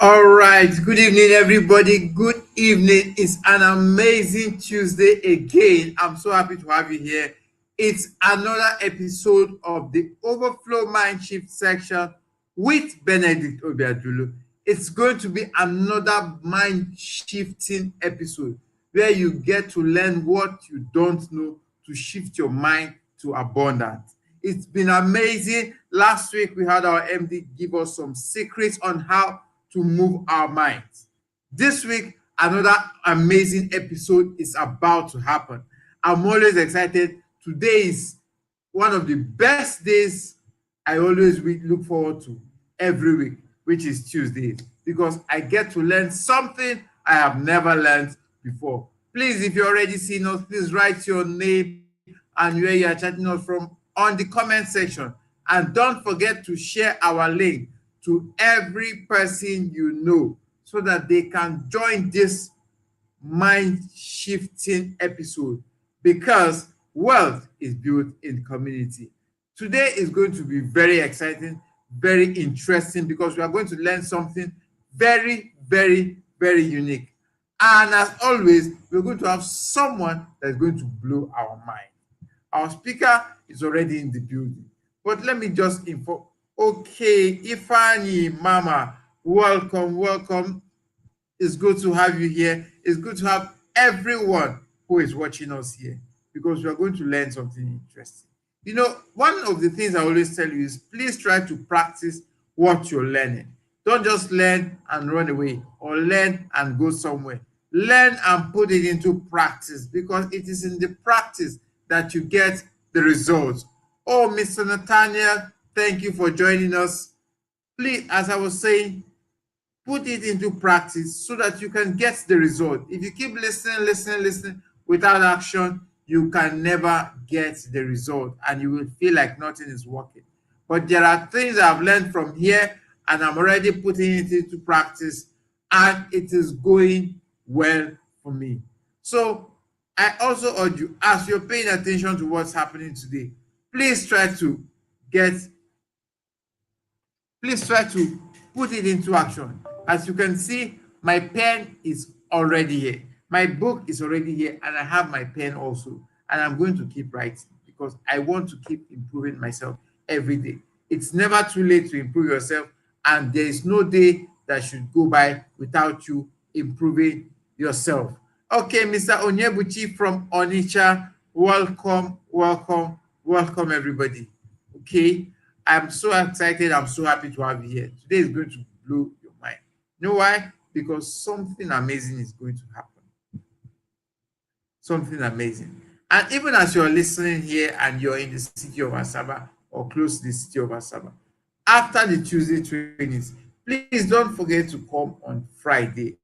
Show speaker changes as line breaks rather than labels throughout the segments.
All right, good evening, everybody. Good evening. It's an amazing Tuesday again. I'm so happy to have you here. It's another episode of the Overflow Mindshift section with Benedict Obiajulu. It's going to be another mind shifting episode where you get to learn what you don't know to shift your mind to abundance. It's been amazing. Last week, we had our MD give us some secrets on how to move our minds. This week, another amazing episode is about to happen. I'm always excited. Today is one of the best days I always look forward to every week, which is Tuesdays, because I get to learn something I have never learned before. Please, if you're already seeing us, please write your name and where you are chatting us from on the comment section. And don't forget to share our link to every person you know so that they can join this mind shifting episode, because wealth is built in community. Today is going to be very exciting, very interesting, because we are going to learn something very, very, very unique. And as always, we're going to have someone that's going to blow our mind. Our speaker is already in the building, but let me just inform. Okay, Ifani, Mama, welcome, welcome. It's good to have you here. It's good to have everyone who is watching us here, because we are going to learn something interesting. You know, one of the things I always tell you is please try to practice what you're learning. Don't just learn and run away, or learn and go somewhere. Learn and put it into practice, because it is in the practice that you get the results. Oh, Mr. Nathaniel, thank you for joining us. Please, as I was saying, put it into practice so that you can get the result. If you keep listening without action, you can never get the result and you will feel like nothing is working. But there are things I've learned from here and I'm already putting it into practice, and it is going well for me. So I also urge you, as you're paying attention to what's happening today, please try to put it into action. As you can see, my pen is already here. My book is already here, and I have my pen also. And I'm going to keep writing because I want to keep improving myself every day. It's never too late to improve yourself, and there is no day that should go by without you improving yourself. Okay, Mr. Onyebuchi from Onitsha, welcome, welcome, welcome, everybody. Okay, I'm so excited. I'm so happy to have you here. Today is going to blow your mind. You know why? Because something amazing is going to happen. Something amazing. And even as you're listening here and you're in the city of Asaba or close to the city of Asaba, after the Tuesday trainings, please don't forget to come on Friday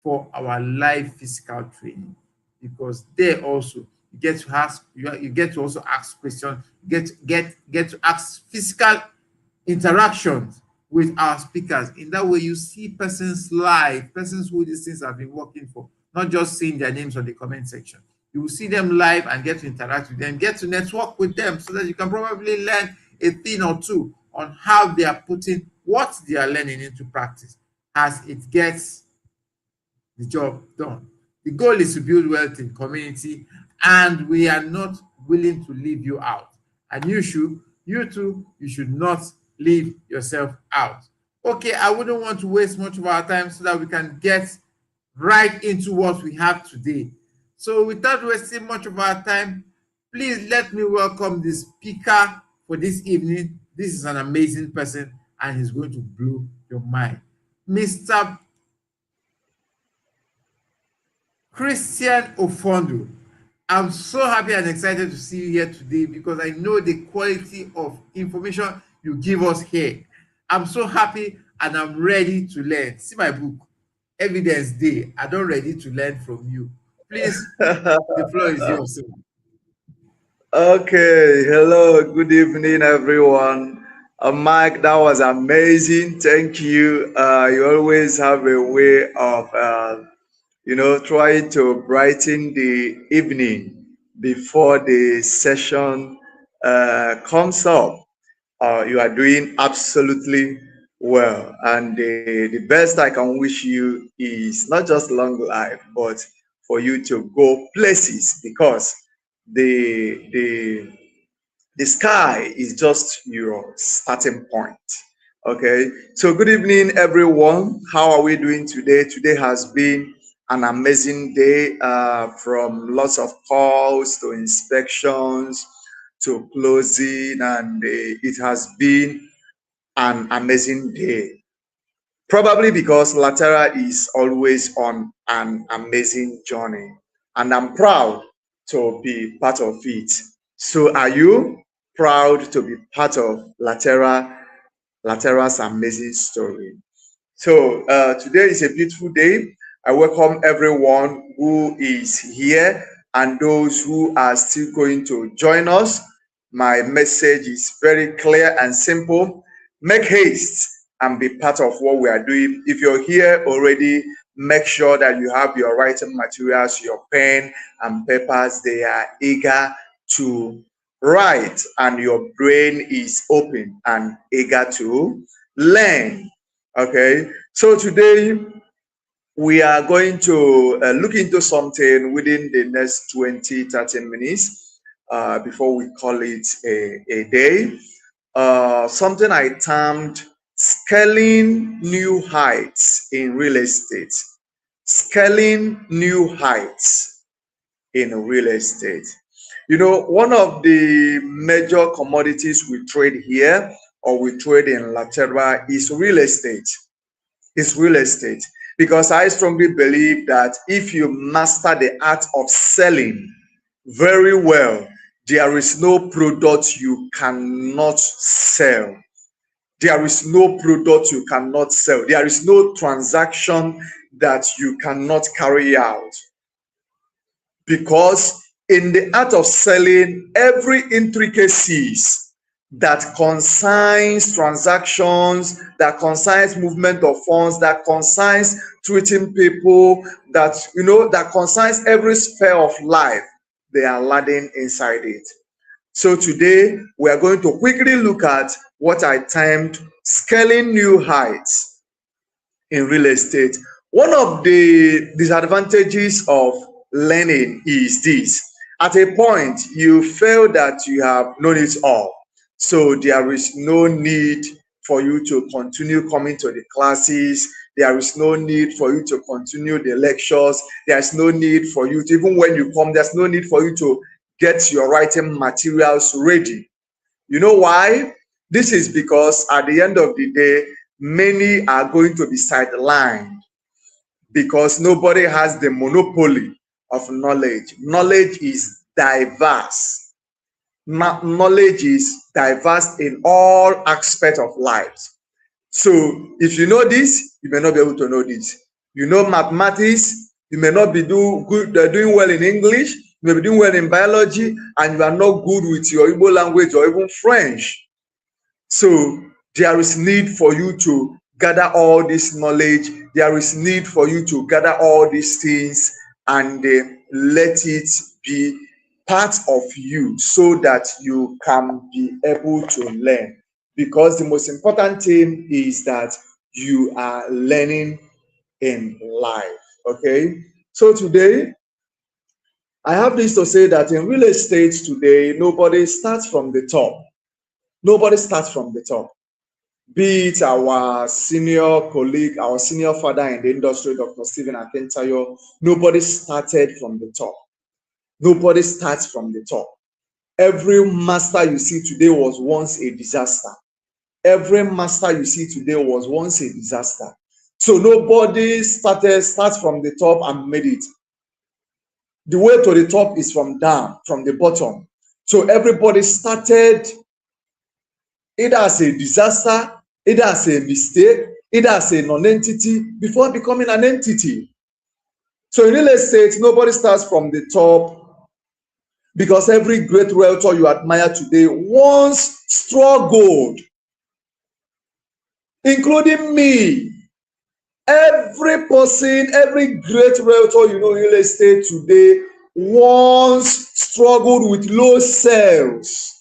for our live physical training, because there also you get to ask, you get to also ask questions, get to ask physical interactions with our speakers. In that way, you see persons live, persons who these things have been working for, not just seeing their names on the comment section. You will see them live and get to interact with them, get to network with them, so that you can probably learn a thing or two on how they are putting what they are learning into practice as it gets the job done. The goal is to build wealth in community, and we are not willing to leave you out. And you too, you should not leave yourself out. Okay, I wouldn't want to waste much of our time so that we can get right into what we have today. So without wasting much of our time, please let me welcome the speaker for this evening. This is an amazing person and he's going to blow your mind. Mr. Christian Ofondo. I'm so happy and excited to see you here today because I know the quality of information you give us here. I'm so happy and I'm ready to learn. See my book, Evidence Day. I don't ready to learn from you. Please, the floor is yours. Sir.
Okay, hello, good evening, everyone. Mike, that was amazing. Thank you. You always have a way of, trying to brighten the evening before the session comes up. You are doing absolutely well. And the best I can wish you is not just long life, but for you to go places because the the the sky is just your starting point. Okay, so good evening, everyone. How are we doing today? Today has been an amazing day, from lots of calls to inspections to closing, and it has been an amazing day. Probably because Latera is always on an amazing journey, and I'm proud to be part of it. So, are you proud to be part of Latera's amazing story? So, today is a beautiful day. I welcome everyone who is here and those who are still going to join us. My message is very clear and simple. Make haste and be part of what we are doing. If you're here already, make sure that you have your writing materials, your pen and papers. They are eager to write, and your brain is open and eager to learn. Okay, so today we are going to look into something within the next 20-30 minutes before we call it a day. Something I termed scaling new heights in real estate. Scaling new heights in real estate. You know, one of the major commodities we trade here or we trade in Latera is real estate. It's real estate. Because I strongly believe that if you master the art of selling very well, there is no product you cannot sell. There is no product you cannot sell. There is no transaction that you cannot carry out. Because in the art of selling, every intricacies that concerns transactions, that concerns movement of funds, that concerns treating people, that concerns every sphere of life, they are laden inside it. So today we are going to quickly look at what I termed scaling new heights in real estate. One of the disadvantages of learning is this. At a point, you feel that you have known it all. So there is no need for you to continue coming to the classes. There is no need for you to continue the lectures. There's no need for you to, even when you come, there's no need for you to get your writing materials ready. You know why? This is because at the end of the day, many are going to be sidelined because nobody has the monopoly of knowledge. Knowledge is diverse. Knowledge is diverse in all aspects of life. So if you know this, you may not be able to know this. You know mathematics, you may not be doing well in English, you may be doing well in biology, and you are not good with your Igbo language or even French. So There is need for you to gather all this knowledge. There is need for you to gather all these things and let it be part of you so that you can be able to learn. Because the most important thing is that you are learning in life. Okay, so today I have this to say that in real estate today, nobody starts from the top. Nobody starts from the top. Be it our senior colleague, our senior father in the industry, Dr. Stephen Akentayo, nobody started from the top. Nobody starts from the top. Every master you see today was once a disaster. Every master you see today was once a disaster. So nobody starts from the top and made it. The way to the top is from down, from the bottom. So everybody started either as a disaster, either as a mistake, either as a non-entity before becoming an entity. So in real estate, nobody starts from the top, because every great realtor you admire today once struggled, including me. Every person, every great realtor you know in real estate today once struggled with low sales.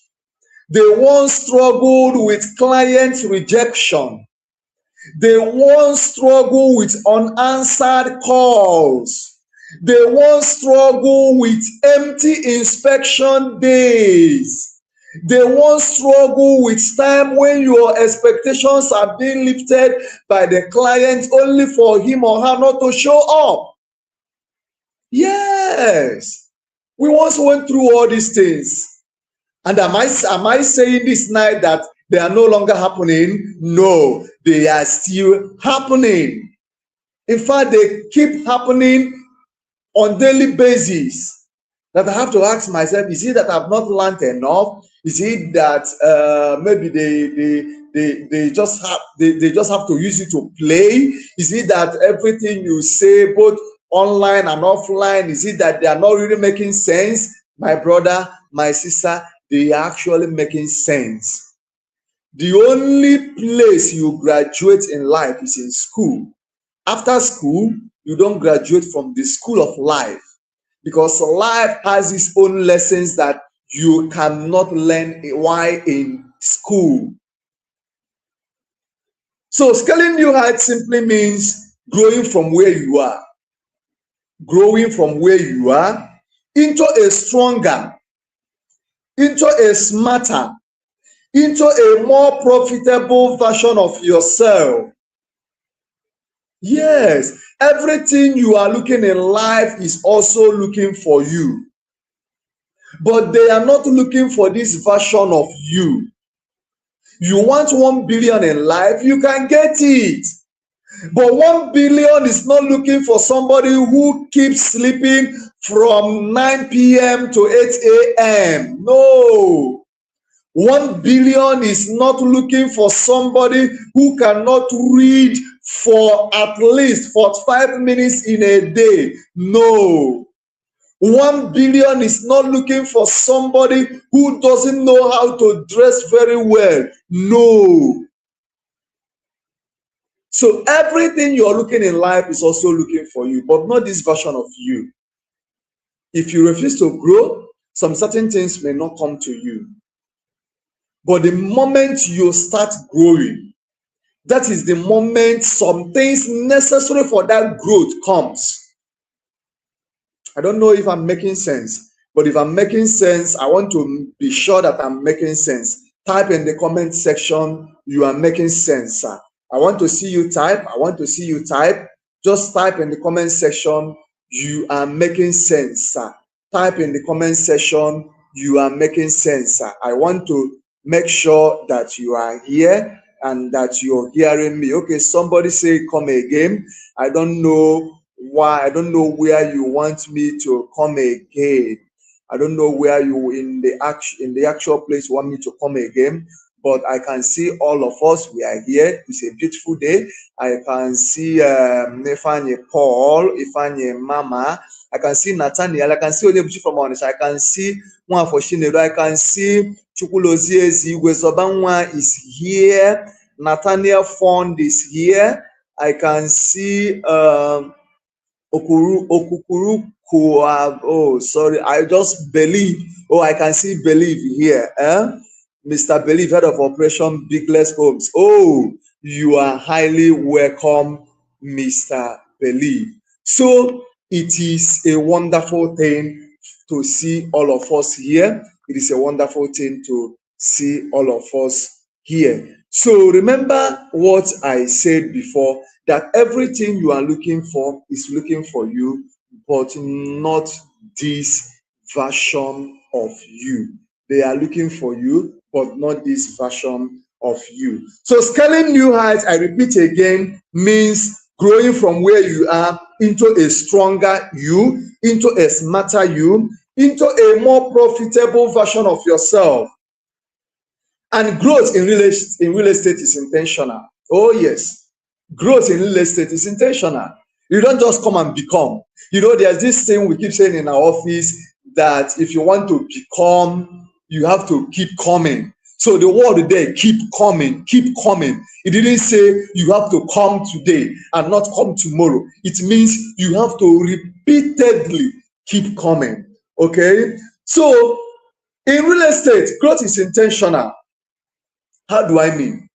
They once struggled with client rejection. They once struggled with unanswered calls. They once struggled with empty inspection days. They once struggle with time when your expectations are being lifted by the client only for him or her not to show up. Yes, we once went through all these things. And am I saying this night that they are no longer happening? No, they are still happening. In fact, they keep happening on daily basis. That I have to ask myself, is it that I've not learned enough? Is it that maybe they just have to use it to play? Is it that everything you say, both online and offline, is it that they are not really making sense? My brother, my sister, they are actually making sense. The only place you graduate in life is in school. After school, you don't graduate from the school of life, because life has its own lessons that you cannot learn while in school. So scaling new heights simply means growing from where you are. Growing from where you are into a stronger, into a smarter, into a more profitable version of yourself. Yes, everything you are looking in life is also looking for you. But they are not looking for this version of you. You want 1 billion in life, you can get it. But 1 billion is not looking for somebody who keeps sleeping from 9 p.m. to 8 a.m. No. 1 billion is not looking for somebody who cannot read for at least 45 minutes in a day. No. 1 billion is not looking for somebody who doesn't know how to dress very well. No. So everything you're looking in life is also looking for you, but not this version of you. If you refuse to grow, some certain things may not come to you. But the moment you start growing, that is the moment some things necessary for that growth comes. I don't know if I'm making sense, but if I'm making sense, I want to be sure that I'm making sense. Type in the comment section, you are making sense, sir. I want to see you type. I want to see you type. Just type in the comment section, you are making sense, sir. Type in the comment section, you are making sense, sir. I want to make sure that you are here and that you're hearing me. Okay, somebody say come again. I don't know why. I don't know where you want me to come again. I don't know where you in the actual place you want me to come again. But I can see all of us. We are here. It's a beautiful day. I can see Ifanye Paul, Ifanye Mama. I can see Nathaniel. I can see Obiajulu from Onisha. I can see Mwafoshinedo. I can see Chukwulozie Zigwe Sobanwa is here. Nathaniel Fond is here. I can see Okukuru. Oh, sorry. I just believe. Oh, I can see Believe here. Mr. Believe, head of Operation Bigless Homes. Oh, you are highly welcome, Mr. Believe. So it is a wonderful thing to see all of us here. It is a wonderful thing to see all of us here. So remember what I said before, that everything you are looking for is looking for you, but not this version of you. They are looking for you, but not this version of you. So scaling new heights, I repeat again, means growing from where you are into a stronger you, into a smarter you, into a more profitable version of yourself. And growth in real estate is intentional. Oh yes, growth in real estate is intentional. You don't just come and become. You know, there's this thing we keep saying in our office, that if you want to become, you have to keep coming. So the word there, keep coming, keep coming. It didn't say you have to come today and not come tomorrow. It means you have to repeatedly keep coming. Okay? So in real estate, growth is intentional. How do I mean?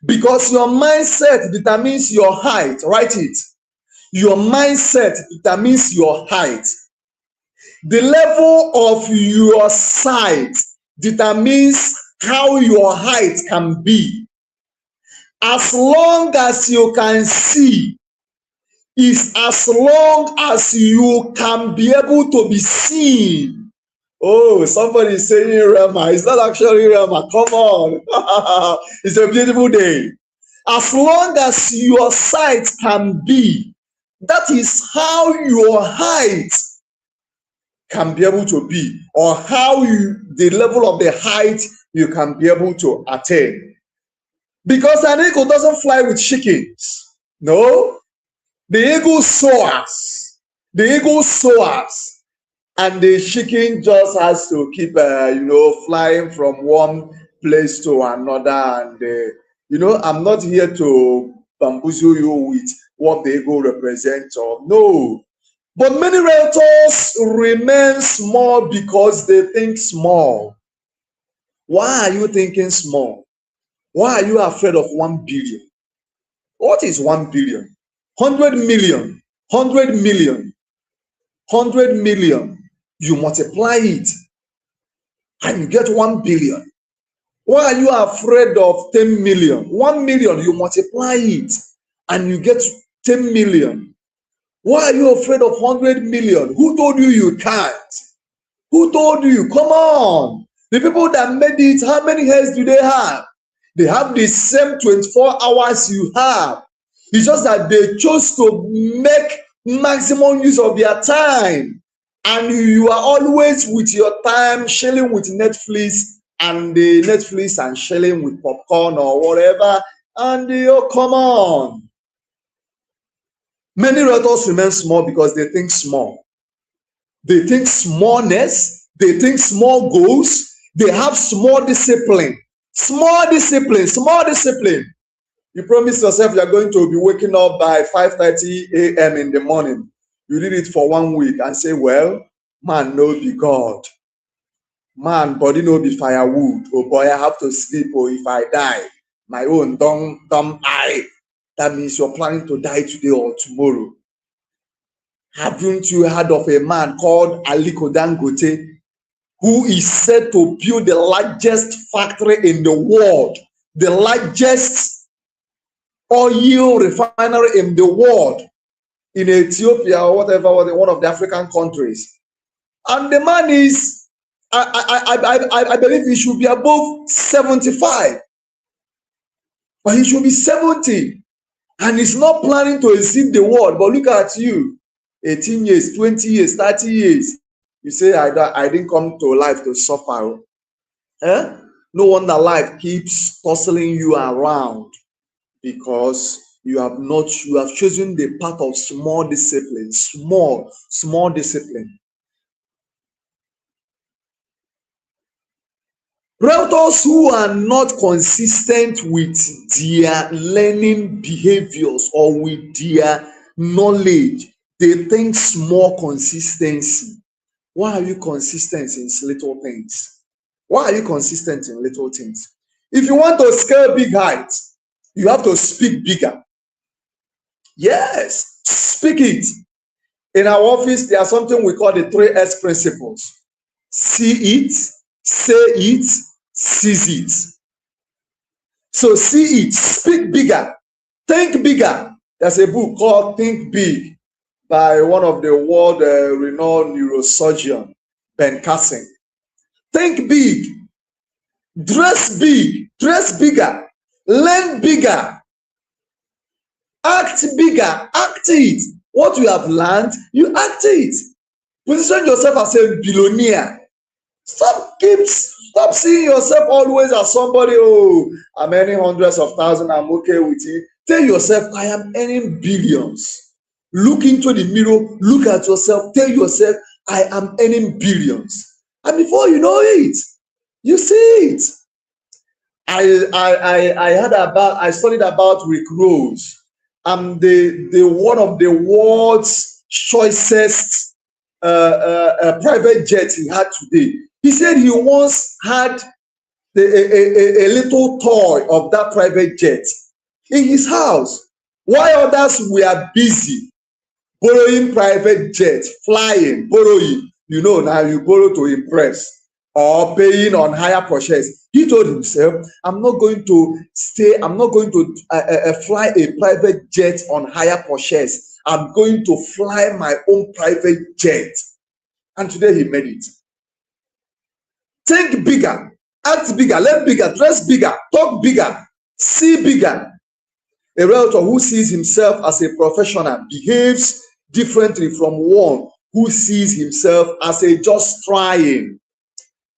Because your mindset determines your height. Write it. Your mindset determines your height. The level of your sight determines how your height can be. As long as you can see, is as long as you can be able to be seen. Oh, somebody is saying Rama. It's not actually Rama. Come on. It's a beautiful day. As long as your sight can be, that is how your height can be able to be, or how the level of the height you can be able to attain. Because an eagle doesn't fly with chickens. No. The eagle soars. The eagle soars. And the chicken just has to keep, flying from one place to another. And, I'm not here to bamboozle you with what the ego represents, or no. But many realtors remain small because they think small. Why are you thinking small? Why are you afraid of 1 billion? What is 1 billion? 100 million, 100 million, 100 million. You multiply it and you get 1 billion. Why are you afraid of 10 million? 1 million, you multiply it and you get 10 million. Why are you afraid of 100 million? Who told you you can't? Who told you? Come on. The people that made it, how many hairs do they have? They have the same 24 hours you have. It's just that they chose to make maximum use of their time. And you are always with your time chilling with Netflix, and the Netflix and chilling with popcorn or whatever. And come on. Many realtors remain small because they think small. They think smallness. They think small goals. They have small discipline. Small discipline. Small discipline. You promise yourself you're going to be waking up by 5:30 a.m. in the morning. You did it for 1 week and say, well, man, no be God. Man, body no be firewood. Oh boy, I have to sleep. Or if I die, my own dumb eye. That means you're planning to die today or tomorrow. Haven't you heard of a man called Aliko Dangote, who is said to build the largest factory in the world, the largest oil refinery in the world, in Ethiopia or whatever, one of the African countries? And the man is, I believe he should be above 75, but he should be 70. And he's not planning to exceed the world. But look at you, 18 years, 20 years, 30 years. You say, I didn't come to life to suffer. Eh? No wonder life keeps tossing you around, because you have chosen the path of small discipline, small discipline. Realtors who are not consistent with their learning behaviors or with their knowledge, they think small consistency. Why are you consistent in little things? Why are you consistent in little things? If you want to scale big heights, you have to speak bigger. Yes, speak it. In our office, there are something we call the 3S principles. See it, say it, seize it. So see it, speak bigger, think bigger. There's a book called Think Big by one of the world renowned neurosurgeon, Ben Carson. Think big, dress bigger, learn bigger, act bigger, act it. What you have learned, you act it. Position yourself as a billionaire. Stop seeing yourself always as somebody, oh, I'm earning hundreds of thousands, I'm okay with it. Tell yourself, I am earning billions. Look into the mirror, look at yourself, tell yourself, I am earning billions. And before you know it, you see it. I studied about Rick Rose. I'm the one of the world's choicest private jet he had today. He said he once had a little toy of that private jet in his house, while others were busy borrowing private jet, flying, borrowing. You know, now you borrow to impress or paying on higher purchase. He told himself, I'm not going to fly a private jet on higher purchase. I'm going to fly my own private jet. And today he made it. Think bigger, act bigger, learn bigger, dress bigger, talk bigger, see bigger. A realtor who sees himself as a professional behaves differently from one who sees himself as a just trying.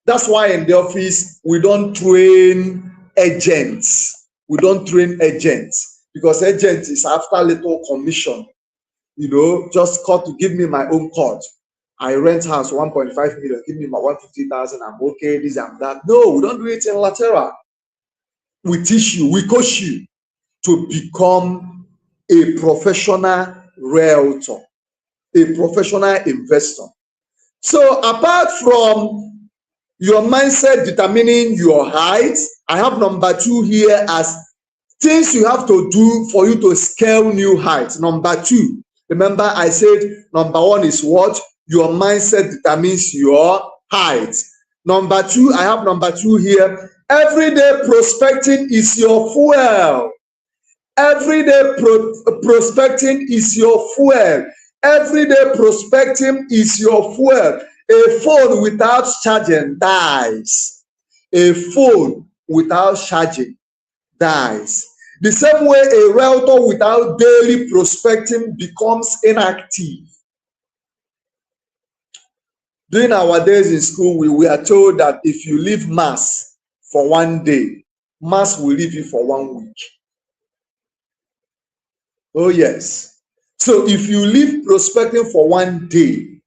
That's why in the office, we don't train agents. We don't train agents because agents is after little commission. You know, just cut to give me my own cut. I rent house 1.5 million, give me my 150,000, I'm okay, this and that. No, we don't do it in lateral. We teach you, we coach you to become a professional realtor, a professional investor. So apart from your mindset determining your height, I have number 2 here as things you have to do for you to scale new heights. Number 2, remember I said number 1 is what? Your mindset determines your height. Number 2, I have number 2 here. Everyday prospecting is your fuel. Everyday prospecting is your fuel. Everyday prospecting is your fuel. A phone without charging dies. A phone without charging dies. The same way a realtor without daily prospecting becomes inactive. During our days in school, we are told that if you leave mass for one day, mass will leave you for 1 week. Oh yes. So if you leave prospecting for 1 day,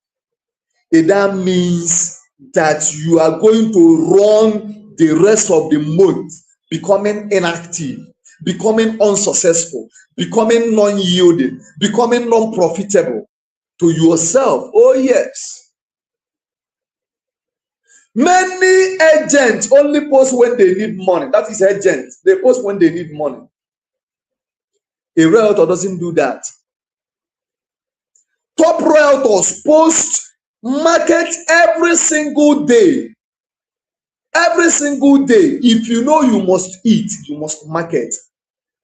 that means that you are going to run the rest of the month becoming inactive, becoming unsuccessful, becoming non-yielding, becoming non-profitable to yourself. Oh yes. Many agents only post when they need money. That is agents. They post when they need money. A realtor doesn't do that. Top realtors post market every single day. Every single day. If you know you must eat, you must market.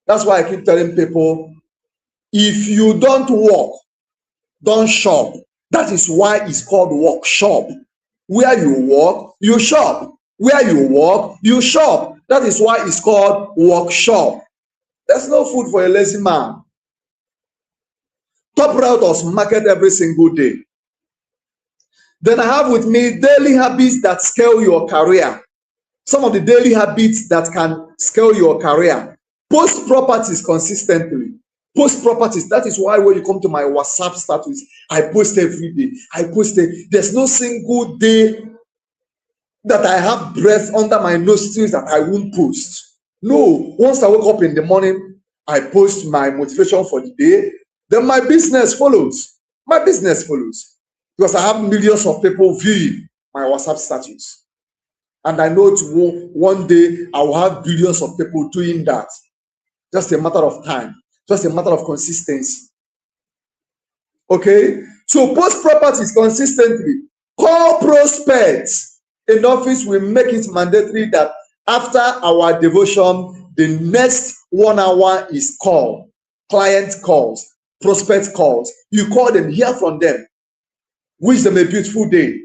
That's why I keep telling people, if you don't work, don't shop. That is why it's called workshop. Where you work, you shop. Where you work, you shop. That is why it's called workshop. There's no food for a lazy man. Top realtors market every single day. Then I have with me daily habits that scale your career. Some of the daily habits that can scale your career. Post properties consistently. Post properties. That is why when you come to my WhatsApp status, I post every day. I post it. There's no single day that I have breath under my nostrils that I won't post. No, once I wake up in the morning, I post my motivation for the day, then my business follows. My business follows. Because I have millions of people viewing my WhatsApp status. And I know one day I will have billions of people doing that. Just a matter of time, just a matter of consistency. Okay? So post properties consistently. Call prospects. In office, we make it mandatory that after our devotion, the next 1 hour is call. Client calls, prospect calls. You call them, hear from them. Wish them a beautiful day.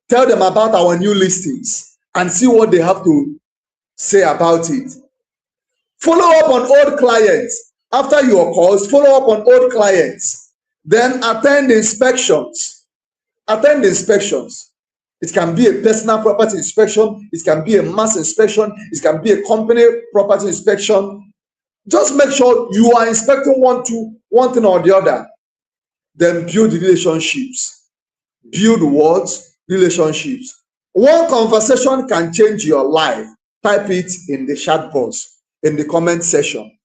Tell them about our new listings and see what they have to say about it. Follow up on old clients. After your calls, follow up on old clients. Then attend inspections. Attend inspections. It can be a personal property inspection. It can be a mass inspection. It can be a company property inspection. Just make sure you are inspecting one thing or the other. Then build relationships. Build what? Relationships. One conversation can change your life. Type it in the chat box, in the comment section.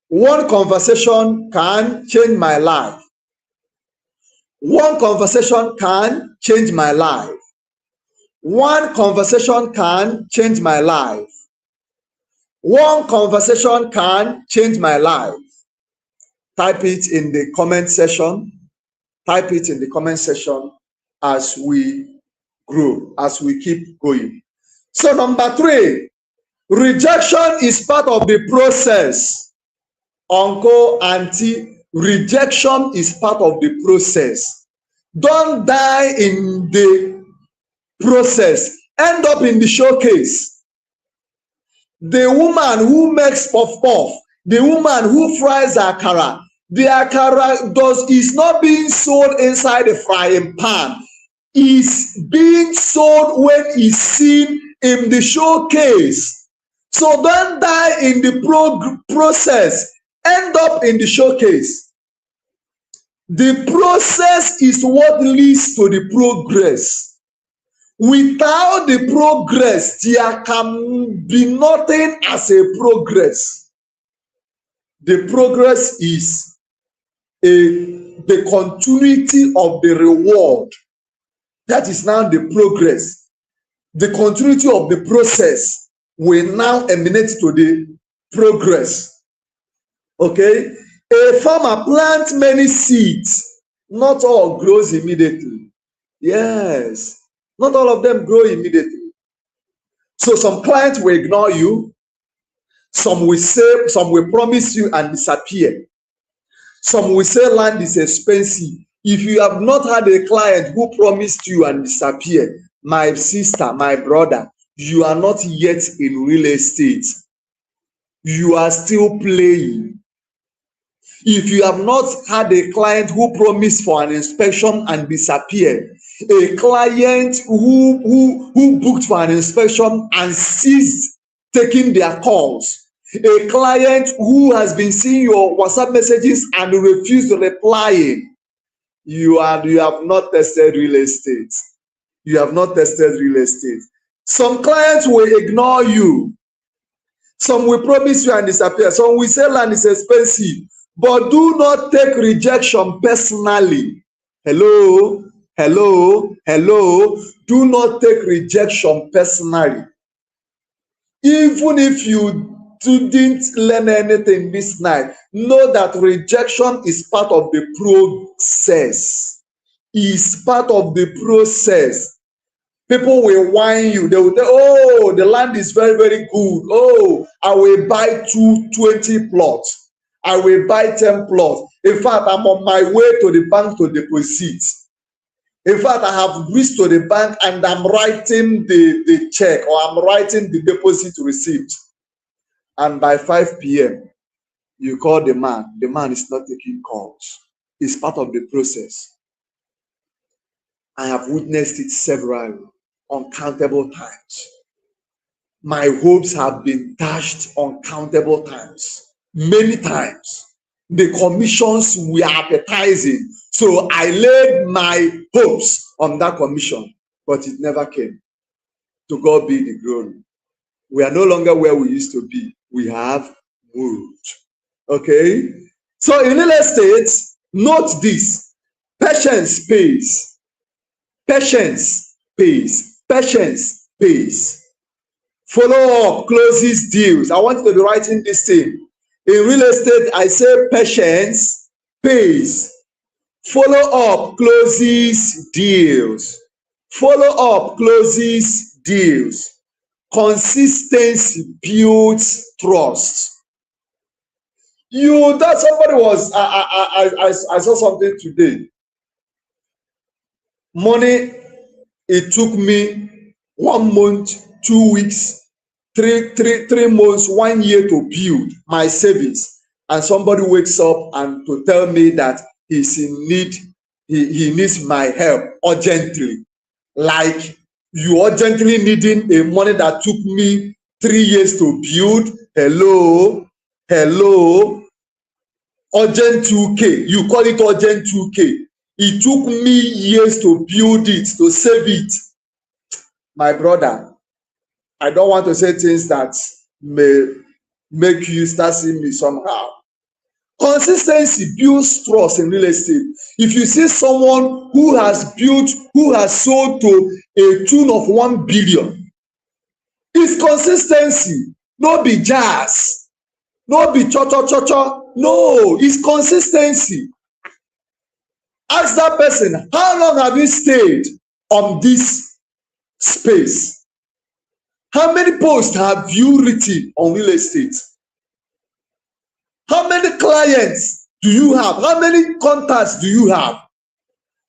One conversation can change my life. One conversation can change my life. One conversation can change my life. One conversation can change my life. Type it in the comment section. Type it in the comment section as we grow, as we keep going. So number 3, rejection is part of the process. Uncle, auntie, rejection is part of the process. Don't die in the process. End up in the showcase. The woman who makes puff puff, the woman who fries akara, the akara is not being sold inside the frying pan. Is being sold when it's seen in the showcase. So don't die in the process. End up in the showcase. The process is what leads to the progress. Without the progress, there can be nothing as a progress. The progress is the continuity of the reward. That is now the progress. The continuity of the process will now emanate to the progress. Okay? A farmer plants many seeds. Not all grows immediately. Yes. Not all of them grow immediately. So some clients will ignore you. Some will say, some will promise you and disappear. Some will say land is expensive. If you have not had a client who promised you and disappeared, my sister, my brother, you are not yet in real estate. You are still playing. If you have not had a client who promised for an inspection and disappeared, a client who booked for an inspection and ceased taking their calls, a client who has been seeing your WhatsApp messages and refused to reply, you have not tested real estate. You have not tested real estate. Some clients will ignore you. Some will promise you and disappear. Some will say land is expensive. But do not take rejection personally. Hello, hello, hello. Do not take rejection personally. Even if you didn't learn anything this night, know that rejection is part of the process. Is part of the process. People will whine you. They will say, oh, the land is very, very good. Oh, I will buy 20 plots. I will buy 10 plots. In fact, I'm on my way to the bank to deposit. In fact, I have reached to the bank and I'm writing the check, or I'm writing the deposit receipt. And by 5 p.m., you call the man. The man is not taking calls. It's part of the process. I have witnessed it several, uncountable times. My hopes have been dashed uncountable times. Many times. The commissions were appetizing. So I laid my hopes on that commission, but it never came. To God be the glory. We are no longer where we used to be. We have moved. Okay? So in real estate, note this. Patience pays. Patience pays. Patience pays. Follow up closes deals. I want you to be writing this thing. In real estate, I say patience pays. Follow up closes deals. Follow up closes deals. Consistency builds trust. That somebody was, I saw something today. Money, it took me 1 month, 2 weeks, three months, 1 year to build my savings. And somebody wakes up and to tell me that he's in need, he needs my help urgently. Like you urgently needing a money that took me 3 years to build. Hello, urgent 2K. You call it urgent 2K. It took me years to build it, to save it. My brother, I don't want to say things that may make you start seeing me somehow. Consistency builds trust in real estate. If you see someone who has sold to a tune of 1 billion, it's consistency, no be jazz, no be cho-cho-cho-cho. No, it's consistency. Ask that person, how long have you stayed on this space? How many posts have you written on real estate? How many clients do you have? How many contacts do you have?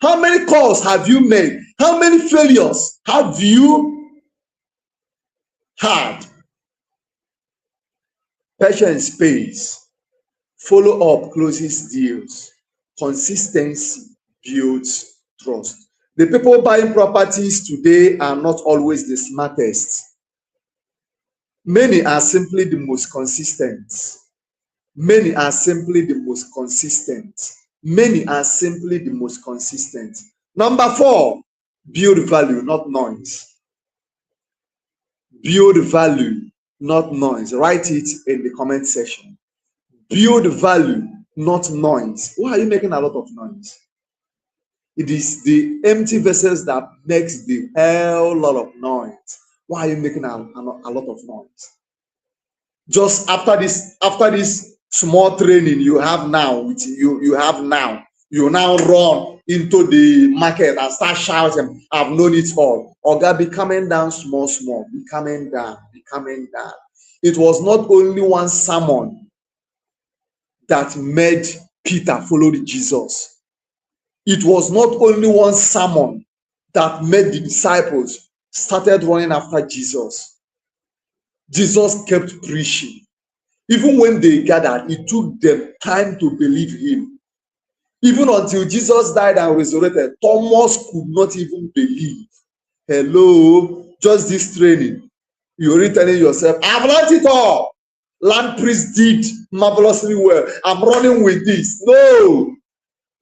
How many calls have you made? How many failures have you had? Patience pays. Follow up closes deals. Consistency builds trust. The people buying properties today are not always the smartest. Many are simply the most consistent. Many are simply the most consistent. Many are simply the most consistent. Number 4, build value, not noise. Build value, not noise. Write it in the comment section. Build value, not noise. Why are you making a lot of noise? It is the empty vessels that makes the hell lot of noise. Why are you making a lot of noise? Just after this small training you have now, you now run into the market and start shouting, I've known it all. Oga, be coming down small, be coming down. It was not only one sermon that made Peter follow Jesus. It was not only one sermon that made the disciples started running after Jesus. Jesus kept preaching. Even when they gathered, it took them time to believe him. Even until Jesus died and resurrected, Thomas could not even believe. Hello, just this training. You're already telling yourself, I've learned it all. Land priest did marvelously well. I'm running with this. No,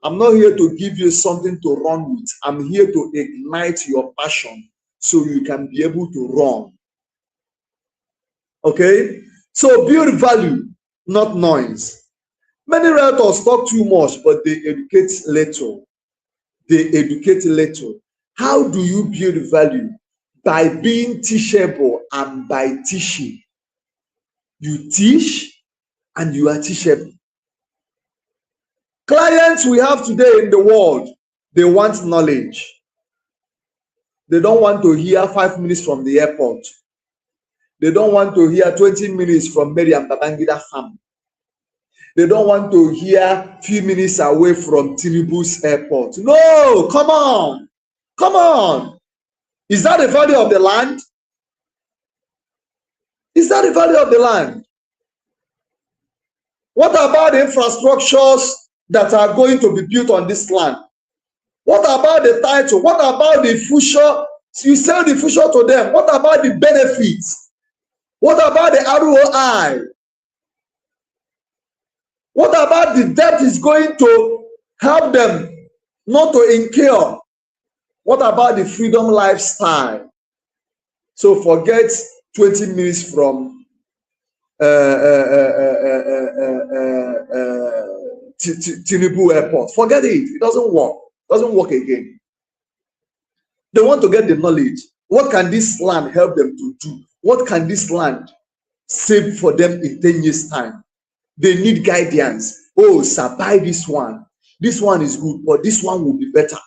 I'm not here to give you something to run with. I'm here to ignite your passion so you can be able to run. Okay? So build value, not noise. Many realtors talk too much, but they educate little. How do you build value? By being teachable and by teaching. You teach and you are teachable. Clients we have today in the world, they want knowledge. They don't want to hear 5 minutes from the airport. They don't want to hear 20 minutes from Mary and Babangida farm. They don't want to hear few minutes away from Tinubu's airport. No, come on. Is that the value of the land? Is that the value of the land? What about the infrastructures that are going to be built on this land? What about the title? What about the future? You sell the future to them. What about the benefits? What about the ROI? What about the debt is going to help them not to incur? What about the freedom lifestyle? So forget 20 minutes from Tinubu Airport. Forget it. It doesn't work. It doesn't work again. They want to get the knowledge. What can this land help them to do? What can this land save for them in 10 years' time? They need guidance. Oh, sir, buy this one. This one is good, but this one will be better.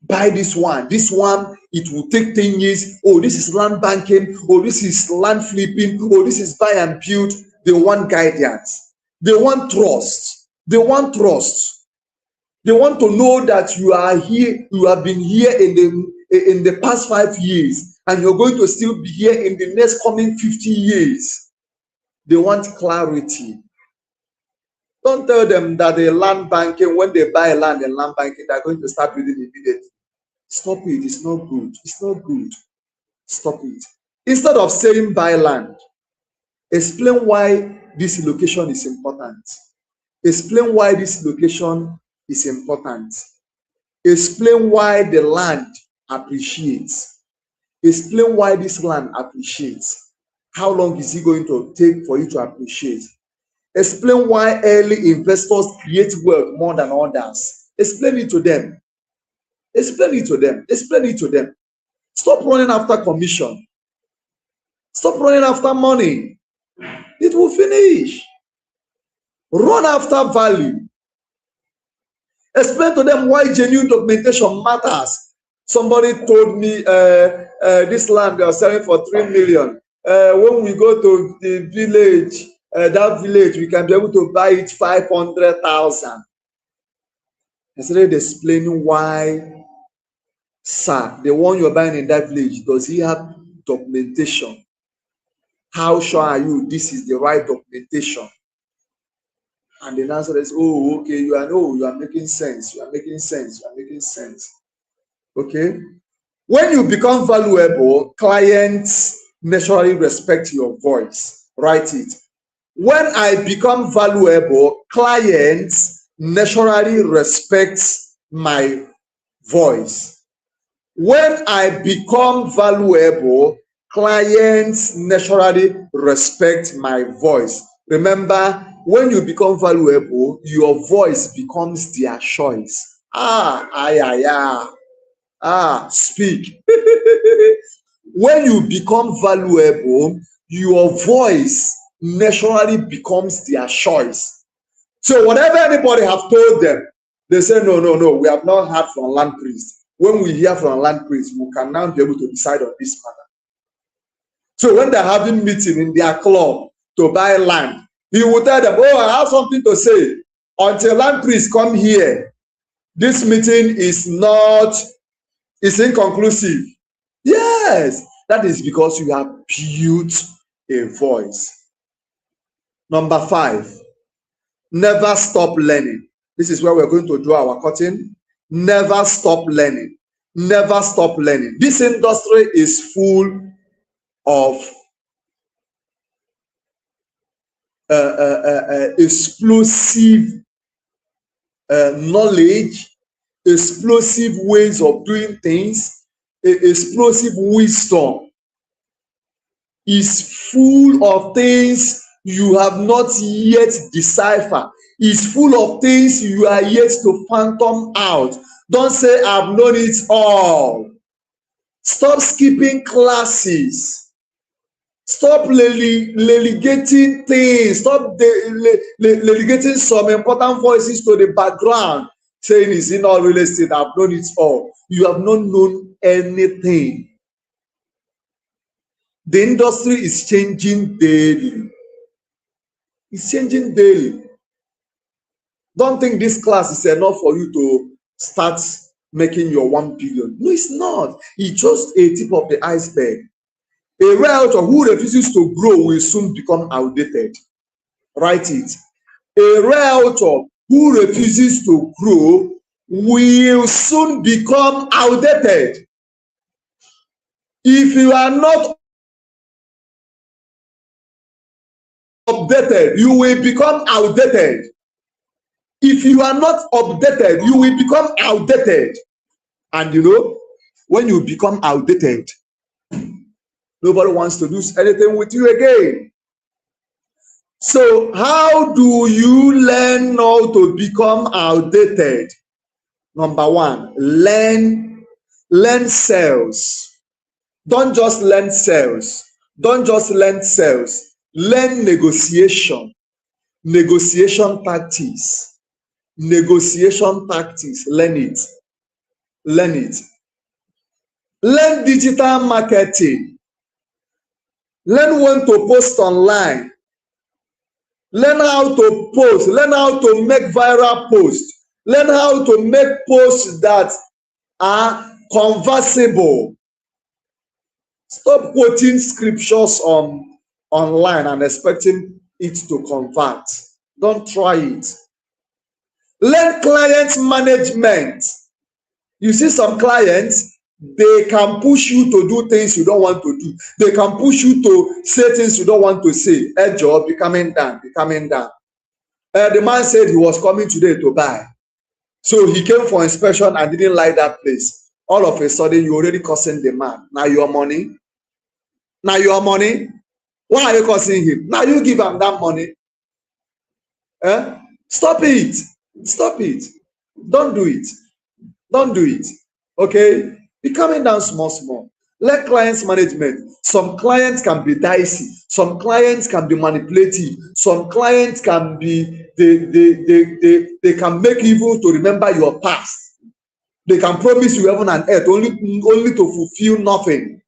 Buy this one. This one, it will take 10 years. Oh, this is land banking. Oh, this is land flipping. Oh, this is buy and build. They want guidance. They want trust. They want trust. They want to know that you are here, you have been here in the past 5 years, and you're going to still be here in the next coming 50 years. They want clarity. Don't tell them that the land banking, when they buy land and land banking, they're going to start building immediately. Stop it. It's not good. It's not good. Stop it. Instead of saying buy land, explain why this location is important. Explain why this location is important. Explain why the land appreciates. Explain why this land appreciates. How long is it going to take for you to appreciate? Explain why early investors create wealth more than others. Explain it to them. Explain it to them. Explain it to them. Stop running after commission. Stop running after money. It will finish. Run after value. Explain to them why genuine documentation matters. Somebody told me this land they are selling for 3 million. When we go to the village, that village, we can be able to buy it 500,000. I started explaining why, sir, the one you're buying in that village, does he have documentation? How sure are you this is the right documentation? And the answer is, oh, okay, you are making sense. You are making sense. You are making sense. Okay. When you become valuable, clients naturally respect your voice. Write it. When I become valuable, clients naturally respect my voice. When I become valuable, clients naturally respect my voice. Remember, when you become valuable, your voice becomes their choice. Speak. When you become valuable, your voice naturally becomes their choice. So whatever anybody have told them, they say, no, we have not heard from land priest. When we hear from land priest, we can now be able to decide on this matter. So when they're having meeting in their club to buy land, he will tell them, oh, I have something to say. Until land priest come here, this meeting is inconclusive. Yes, that is because you have built a voice. Number 5, never stop learning. This is where we're going to draw our curtain. Never stop learning. Never stop learning. This industry is full of explosive knowledge, explosive ways of doing things, explosive wisdom. Is full of things you have not yet deciphered. Is full of things you are yet to phantom out. Don't say I've known it all. Stop skipping classes. Stop relegating things. Stop relegating some important voices to the background, saying it's in all real estate. I've known it all. You have not known anything. The industry is changing daily. It's changing daily. Don't think this class is enough for you to start making your 1 billion. No, it's not. It's just a tip of the iceberg. A realtor who refuses to grow will soon become outdated. Write it. A realtor who refuses to grow will soon become outdated. If you are not updated, you will become outdated. If you are not updated, you will become outdated. And you know, when you become outdated, Nobody wants to do anything with you again. So how do you learn not to become outdated? Number one, learn sales. Don't just learn sales. Don't just learn sales. Learn negotiation. Negotiation tactics. Negotiation tactics. Learn it. Learn it. Learn digital marketing. Learn when to post online. Learn how to post. Learn how to make viral posts. Learn how to make posts that are conversible. Stop quoting scriptures online and expecting it to convert. Don't try it. Learn client management. You see some clients, they can push you to do things you don't want to do. They can push you to say things you don't want to say. A job, be coming down, be coming down. The man said he was coming today to buy. So he came for inspection and didn't like that place. All of a sudden, you're already cursing the man. Now your money. Now your money. Why are you cursing him? Now you give him that money. Stop it. Stop it. Don't do it. Don't do it. Okay? Be coming down small. Let clients management. Some clients can be dicey. Some clients can be manipulative. Some clients can be, they can make you to remember your past. They can promise you heaven and earth only to fulfill nothing.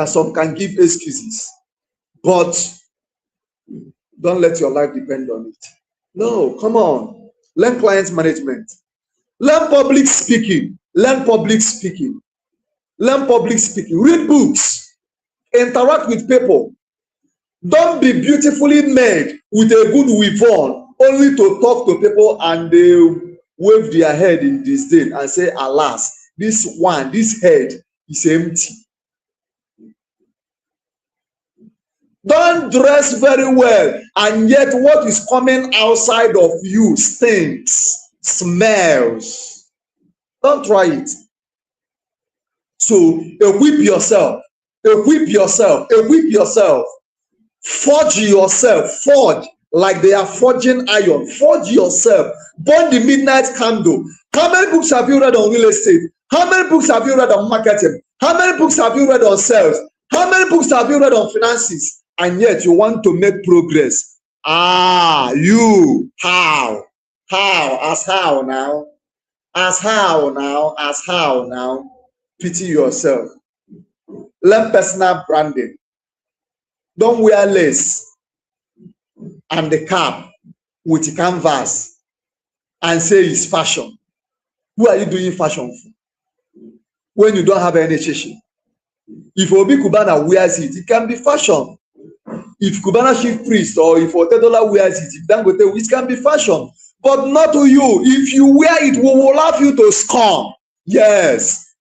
Some can give excuses. But don't let your life depend on it. No, come on. Learn client management. Learn public speaking. Learn public speaking. Learn public speaking. Read books. Interact with people. Don't be beautifully made with a good weave on only to talk to people and they wave their head in disdain and say, alas, this head is empty. Don't dress very well, and yet what is coming outside of you stinks, smells. Don't try it. So equip yourself, equip yourself, equip yourself. Forge yourself, forge like they are forging iron. Forge yourself. Burn the midnight candle. How many books have you read on real estate? How many books have you read on marketing? How many books have you read on sales? How many books have you read on finances? And yet you want to make progress. You, how? How? As how now? As how now? As how now? Pity yourself. Learn personal branding. Don't wear lace and the cap with canvas and say it's fashion. Who are you doing fashion for? When you don't have any chichi. If Obi Kubana wears it, it can be fashion. If Kubana chief priest or if Otedola wears it, if Dangote, it can be fashion. But not to you. If you wear it, we will have you to scorn. Yes.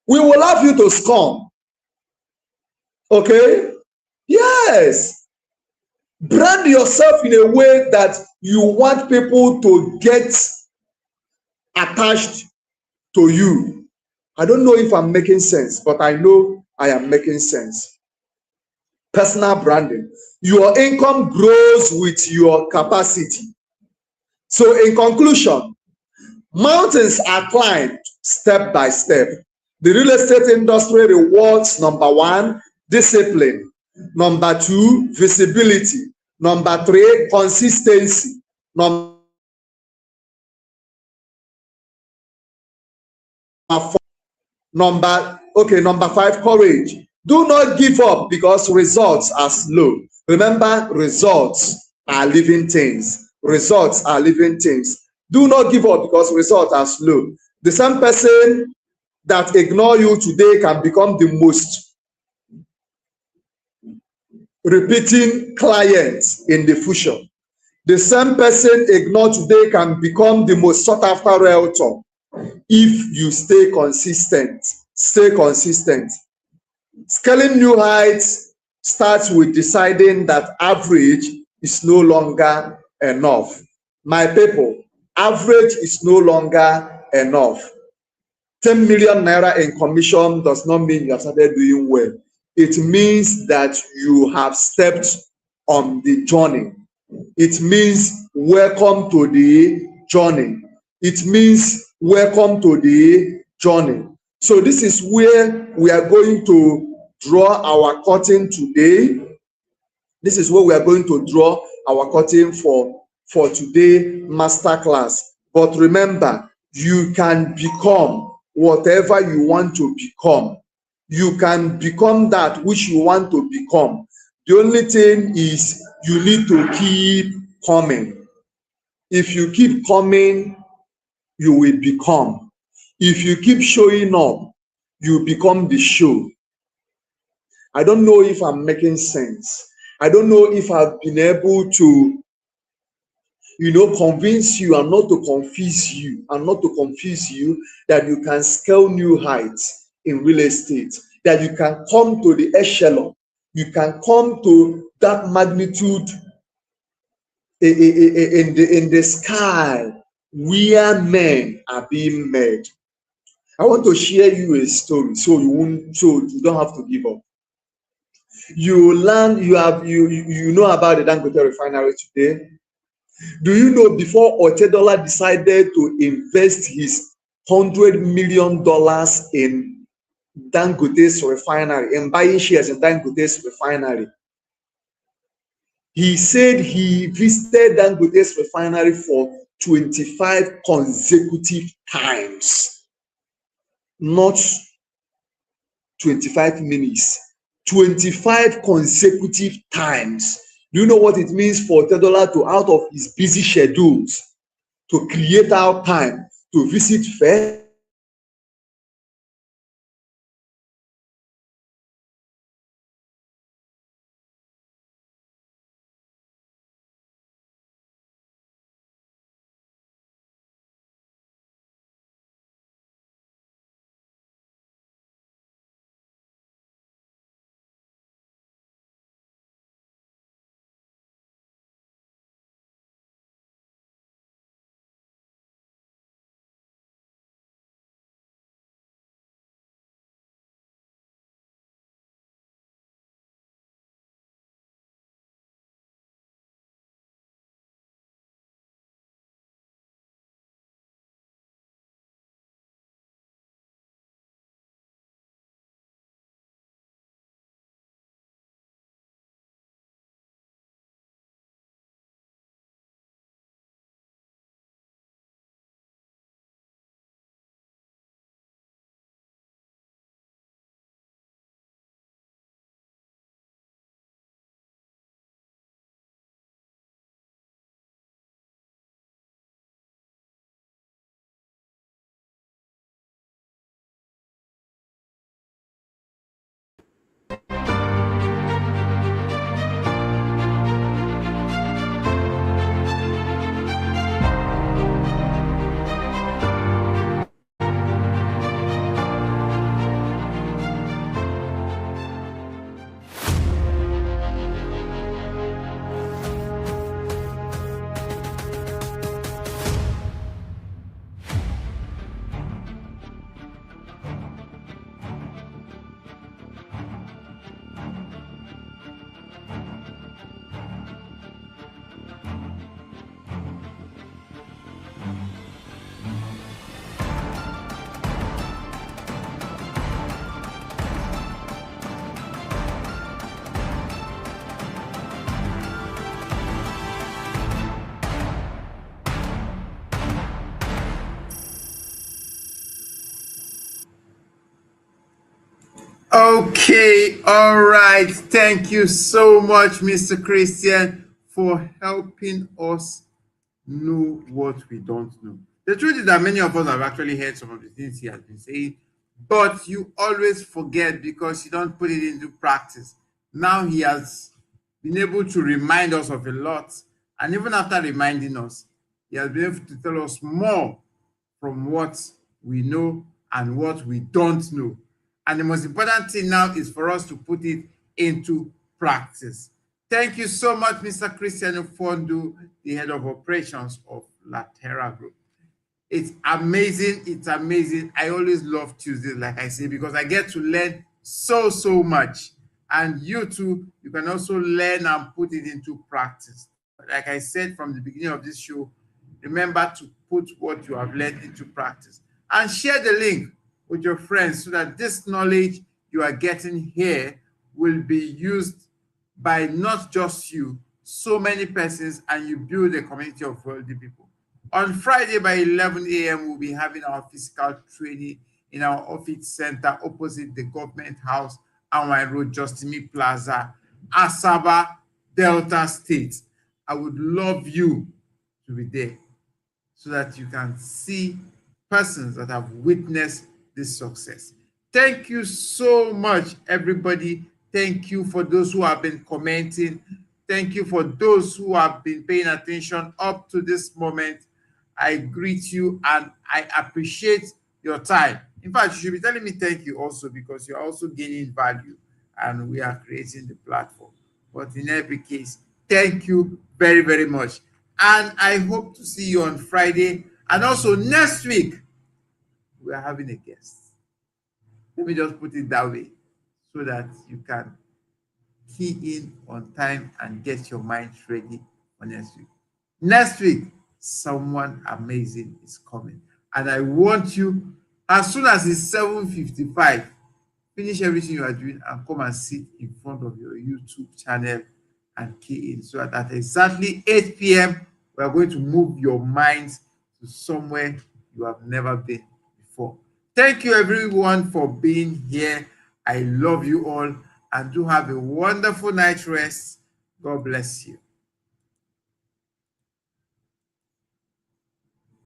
We will have you to scorn. Okay? Yes. Brand yourself in a way that you want people to get attached to you. I don't know if I'm making sense, but I know I am making sense. Personal branding. Your income grows with your capacity. So in conclusion, mountains are climbed step by step. The real estate industry rewards, number one, discipline. Number two, visibility. Number three, consistency. Number five, courage. Do not give up because results are slow. Remember, results are living things. Results are living things. Do not give up because results are slow. The same person that ignore you today can become the most repeating client in the future. The same person ignored today can become the most sought after realtor if you stay consistent. Stay consistent. Scaling new heights starts with deciding that average is no longer enough. My people, average is no longer enough. 10 million naira in commission does not mean you have started doing well. It means that you have stepped on the journey. It means welcome to the journey. It means welcome to the journey. So this is where we are going to draw our curtain today. This is where we are going to draw our curtain for today masterclass. But remember, you can become whatever you want to become. You can become that which you want to become. The only thing is you need to keep coming. If you keep coming, you will become. If you keep showing up, you become the show. I don't know if I'm making sense. I don't know if I've been able to, convince you and not to confuse you that you can scale new heights in real estate, that you can come to the echelon, you can come to that magnitude in the sky where men are being made. I want to share you a story so you don't have to give up. You know about the Dangote refinery today. Do you know before Otedola decided to invest his $100 million in Dangote's refinery, in buying shares in Dangote's refinery, he said he visited Dangote's refinery for 25 consecutive times, not 25 minutes, 25 consecutive times. Do you know what it means for Otedola to, out of his busy schedules, to create out time to visit first
Okay, all right. Thank you so much, Mr. Christian, for helping us know what we don't know. The truth is that many of us have actually heard some of the things he has been saying, but you always forget because you don't put it into practice. Now he has been able to remind us of a lot, and even after reminding us, he has been able to tell us more from what we know and what we don't know. And the most important thing now is for us to put it into practice. Thank you so much, Mr. Christian Ufondu, the head of operations of Latera Group. It's amazing. It's amazing. I always love Tuesdays, like I say, because I get to learn so much. And you too, you can also learn and put it into practice. Like I said from the beginning of this show, remember to put what you have learned into practice and share the link with your friends so that this knowledge you are getting here will be used by not just you, so many persons, and you build a community of wealthy people. On Friday by 11 a.m., we'll be having our physical training in our office center opposite the government house, Anwan Road, Justimi Plaza, Asaba, Delta State. I would love you to be there so that you can see persons that have witnessed this success. Thank you so much, everybody. Thank you for those who have been commenting. Thank you for those who have been paying attention up to this moment. I greet you and I appreciate your time. In fact, you should be telling me thank you also because you're also gaining value and we are creating the platform. But in every case, thank you very much. And I hope to see you on Friday. And also next week, we are having a guest. Let me just put it that way so that you can key in on time and get your mind ready for next week. Next week, someone amazing is coming. And I want you, as soon as it's 7:55, finish everything you are doing and come and sit in front of your YouTube channel and key in so that at exactly 8 p.m., we are going to move your minds to somewhere you have never been before. Thank you, everyone, for being here. I love you all and do have a wonderful night rest. God bless you.